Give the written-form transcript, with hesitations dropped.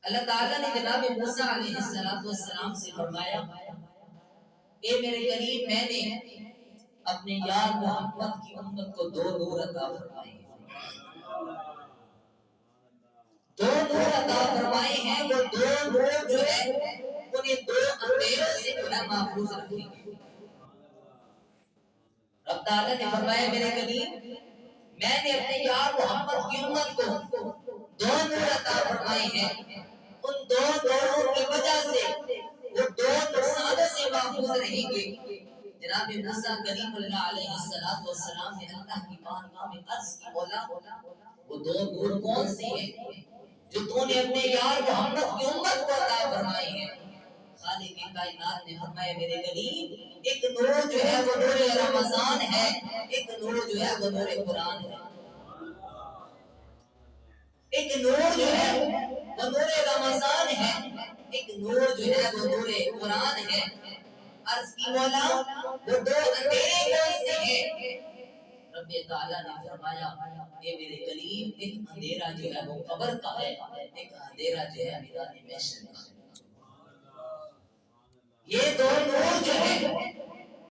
اللہ تعالیٰ نے جناب موسیٰ علیہ السلام سے فرمایا اے میرے کریم میں نے اپنے یار محمد کی امت کو دو نور عطا فرمائے ہیں، دو نور عطا فرمائے ہیں، وہ دو نور جو ہے انہیں دو اندھیروں سے بنا محفوظ رکھیں گے۔ رب تعالیٰ نے فرمایا میرے کریم میں نے اپنے یار محمد کی امت کو دو نور عطا فرمائے ہیں، ان دو نوروں کی وجہ سے وہ دو نقصانوں سے محفوظ رہیں گے۔ جناب موسیٰ کریم اللہ علیہ السلام نے اللہ کی بارگاہ میں عرض کی مولا وہ دو نور کون سے ہیں جو تو نے اپنے یار محمد کی امت کو عطا فرمائے ہیں؟ خالق کائنات نے فرمایا میرے کریم ایک نور جو ہے وہ نور رمضان ہے، ایک نور جو ہے وہ نور قرآن ہے، ایک نور جو ہے وہ نور رمضان ہے، ایک نور جو ہے وہ نور قرآن ہے۔ عرض کی مولا وہ دو اندھیرے کون سے ہیں؟ رب تعالیٰ نے فرمایا اے میرے کریم ایک اندھیرا جو ہے وہ قبر کا ہے، ایک اندھیرا جو ہے میدان محشر کا ہے۔ یہ دو نور جو ہے